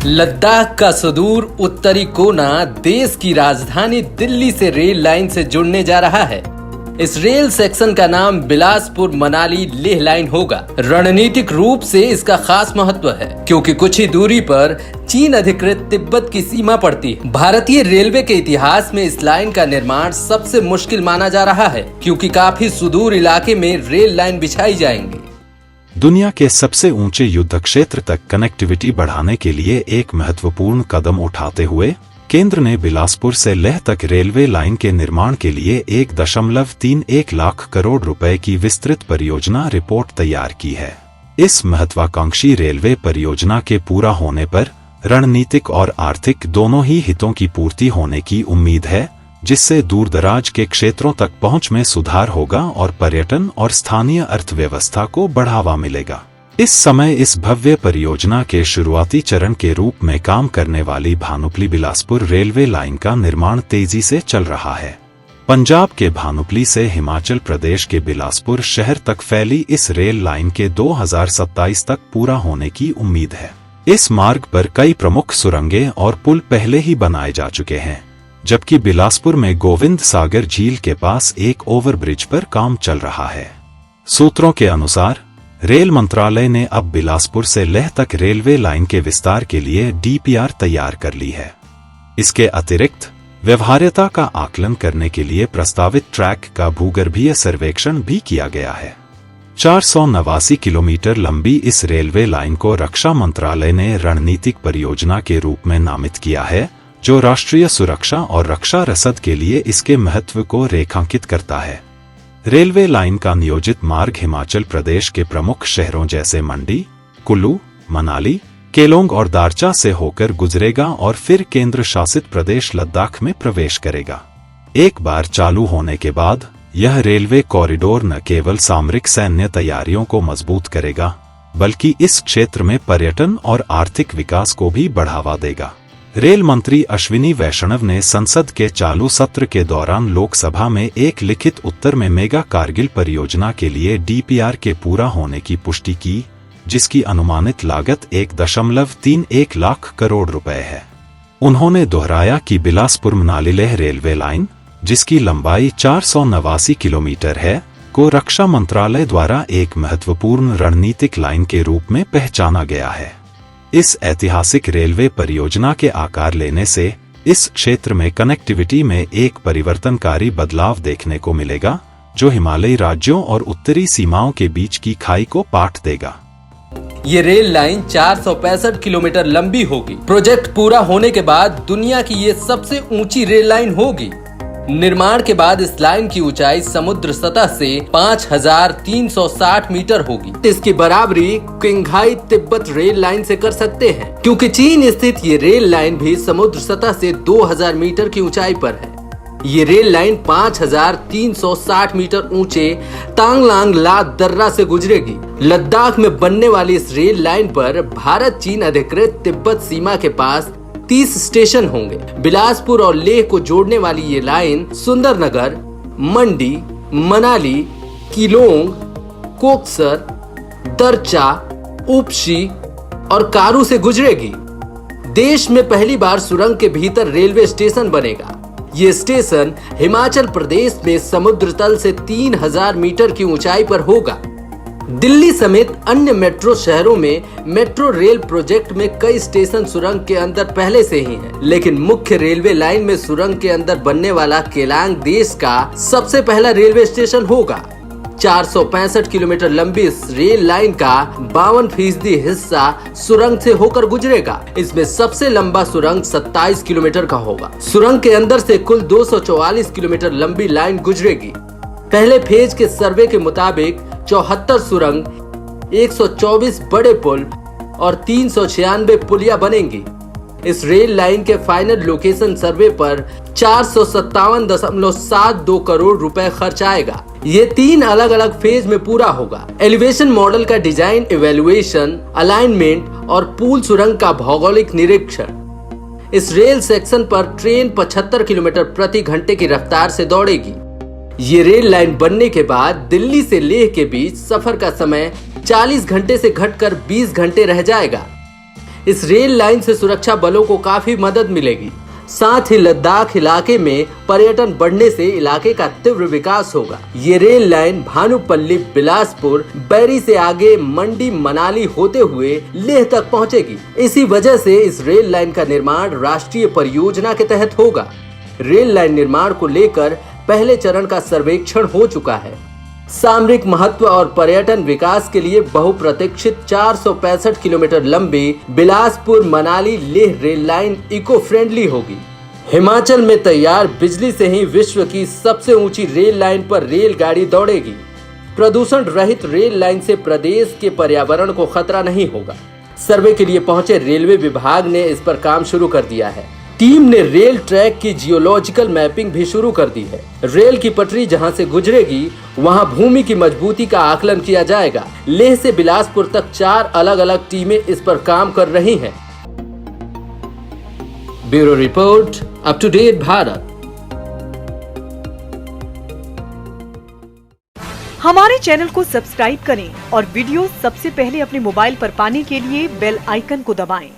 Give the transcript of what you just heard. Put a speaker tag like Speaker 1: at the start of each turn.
Speaker 1: लद्दाख का सुदूर उत्तरी कोना देश की राजधानी दिल्ली से रेल लाइन से जुड़ने जा रहा है। इस रेल सेक्शन का नाम बिलासपुर मनाली लेह लाइन होगा। रणनीतिक रूप से इसका खास महत्व है क्योंकि कुछ ही दूरी पर चीन अधिकृत तिब्बत की सीमा पड़ती है। भारतीय रेलवे के इतिहास में इस लाइन का निर्माण सबसे मुश्किल माना जा रहा है क्योंकि काफी सुदूर इलाके में रेल लाइन बिछाई जाएंगी।
Speaker 2: दुनिया के सबसे ऊंचे युद्ध क्षेत्र तक कनेक्टिविटी बढ़ाने के लिए एक महत्वपूर्ण कदम उठाते हुए केंद्र ने बिलासपुर से लेह तक रेलवे लाइन के निर्माण के लिए 1.31 लाख करोड़ रुपए की विस्तृत परियोजना रिपोर्ट तैयार की है। इस महत्वाकांक्षी रेलवे परियोजना के पूरा होने पर रणनीतिक और आर्थिक दोनों ही हितों की पूर्ति होने की उम्मीद है, जिससे दूरदराज के क्षेत्रों तक पहुंच में सुधार होगा और पर्यटन और स्थानीय अर्थव्यवस्था को बढ़ावा मिलेगा। इस समय इस भव्य परियोजना के शुरुआती चरण के रूप में काम करने वाली भानुपल्ली बिलासपुर रेलवे लाइन का निर्माण तेजी से चल रहा है। पंजाब के भानुपल्ली से हिमाचल प्रदेश के बिलासपुर शहर तक फैली इस रेल लाइन के 2027 तक पूरा होने की उम्मीद है। इस मार्ग पर कई प्रमुख सुरंगें और पुल पहले ही बनाए जा चुके हैं, जबकि बिलासपुर में गोविंद सागर झील के पास एक ओवरब्रिज पर काम चल रहा है। सूत्रों के अनुसार रेल मंत्रालय ने अब बिलासपुर से लेह तक रेलवे लाइन के विस्तार के लिए डीपीआर तैयार कर ली है। इसके अतिरिक्त व्यवहार्यता का आकलन करने के लिए प्रस्तावित ट्रैक का भूगर्भीय सर्वेक्षण भी किया गया है। 489 किलोमीटर लंबी इस रेलवे लाइन को रक्षा मंत्रालय ने रणनीतिक परियोजना के रूप में नामित किया है, जो राष्ट्रीय सुरक्षा और रक्षा रसद के लिए इसके महत्व को रेखांकित करता है। रेलवे लाइन का नियोजित मार्ग हिमाचल प्रदेश के प्रमुख शहरों जैसे मंडी, कुल्लू, मनाली, केलोंग और दारचा से होकर गुजरेगा और फिर केंद्र शासित प्रदेश लद्दाख में प्रवेश करेगा। एक बार चालू होने के बाद यह रेलवे कॉरिडोर न केवल सामरिक सैन्य तैयारियों को मजबूत करेगा, बल्कि इस क्षेत्र में पर्यटन और आर्थिक विकास को भी बढ़ावा देगा। रेल मंत्री अश्विनी वैष्णव ने संसद के चालू सत्र के दौरान लोकसभा में एक लिखित उत्तर में मेगा कारगिल परियोजना के लिए डीपीआर के पूरा होने की पुष्टि की, जिसकी अनुमानित लागत 1.31 लाख करोड़ रुपए है। उन्होंने दोहराया कि बिलासपुर मनाली लेह रेलवे लाइन, जिसकी लंबाई 489 किलोमीटर है, को रक्षा मंत्रालय द्वारा एक महत्वपूर्ण रणनीतिक लाइन के रूप में पहचाना गया है। इस ऐतिहासिक रेलवे परियोजना के आकार लेने से इस क्षेत्र में कनेक्टिविटी में एक परिवर्तनकारी बदलाव देखने को मिलेगा, जो हिमालयी राज्यों और उत्तरी सीमाओं के बीच की खाई को पाट देगा।
Speaker 1: ये रेल लाइन 465 किलोमीटर लंबी होगी। प्रोजेक्ट पूरा होने के बाद दुनिया की ये सबसे ऊंची रेल लाइन होगी। निर्माण के बाद इस लाइन की ऊंचाई समुद्र सतह से 5360 मीटर होगी। इसकी बराबरी किंघाई तिब्बत रेल लाइन से कर सकते हैं, क्योंकि चीन स्थित ये रेल लाइन भी समुद्र सतह से 2000 मीटर की ऊंचाई पर है। ये रेल लाइन 5360 मीटर ऊंचे तांगलांग ला दर्रा से गुजरेगी। लद्दाख में बनने वाली इस रेल लाइन पर भारत चीन अधिकृत तिब्बत सीमा के पास 30 स्टेशन होंगे। बिलासपुर और लेह को जोड़ने वाली ये लाइन सुंदरनगर, मंडी, मनाली, किलोंग, कोकसर, दरचा, उपशी और कारू से गुजरेगी। देश में पहली बार सुरंग के भीतर रेलवे स्टेशन बनेगा। ये स्टेशन हिमाचल प्रदेश में समुद्र तल से 3000 मीटर की ऊंचाई पर होगा। दिल्ली समेत अन्य मेट्रो शहरों में मेट्रो रेल प्रोजेक्ट में कई स्टेशन सुरंग के अंदर पहले से ही हैं, लेकिन मुख्य रेलवे लाइन में सुरंग के अंदर बनने वाला केलांग देश का सबसे पहला रेलवे स्टेशन होगा। 465 किलोमीटर लंबी इस रेल लाइन का 52% हिस्सा सुरंग से होकर गुजरेगा। इसमें सबसे लंबा सुरंग 27 किलोमीटर का होगा। सुरंग के अंदर से कुल 244 किलोमीटर लंबी लाइन गुजरेगी। पहले फेज के सर्वे के मुताबिक 74 सुरंग, 124 बड़े पुल और 396 पुलिया बनेंगी। इस रेल लाइन के फाइनल लोकेशन सर्वे पर 457.72 करोड़ रुपए खर्च आएगा। ये 3 अलग अलग फेज में पूरा होगा। एलिवेशन मॉडल का डिजाइन, इवैल्यूएशन, अलाइनमेंट और पुल सुरंग का भौगोलिक निरीक्षण। इस रेल सेक्शन पर ट्रेन 75 किलोमीटर प्रति घंटे की रफ्तार से दौड़ेगी। ये रेल लाइन बनने के बाद दिल्ली से लेह के बीच सफर का समय 40 घंटे से घटकर 20 घंटे रह जाएगा। इस रेल लाइन से सुरक्षा बलों को काफी मदद मिलेगी। साथ ही लद्दाख इलाके में पर्यटन बढ़ने से इलाके का तीव्र विकास होगा। ये रेल लाइन भानुपल्ली, बिलासपुर, बैरी से आगे मंडी, मनाली होते हुए लेह तक पहुंचेगी। इसी वजह से इस रेल लाइन का निर्माण राष्ट्रीय परियोजना के तहत होगा। रेल लाइन निर्माण को लेकर पहले चरण का सर्वेक्षण हो चुका है। सामरिक महत्व और पर्यटन विकास के लिए बहुप्रतीक्षित 465 किलोमीटर लंबी Bilaspur Manali Leh rail line eco friendly होगी। हिमाचल में तैयार बिजली से ही विश्व की सबसे ऊंची रेल लाइन पर रेलगाड़ी दौड़ेगी। प्रदूषण रहित रेल लाइन से प्रदेश के पर्यावरण को खतरा नहीं होगा। सर्वे के लिए पहुंचे रेलवे विभाग ने इस पर काम शुरू कर दिया है। टीम ने रेल ट्रैक की जियोलॉजिकल मैपिंग भी शुरू कर दी है। रेल की पटरी जहां से गुजरेगी वहां भूमि की मजबूती का आकलन किया जाएगा। लेह से बिलासपुर तक 4 अलग अलग टीमें इस पर काम कर रही हैं। Bureau report, up to date Bharat.
Speaker 3: हमारे चैनल को सब्सक्राइब करें और वीडियो सबसे पहले अपने मोबाइल पर पाने के लिए बेल आइकन को दबाएं।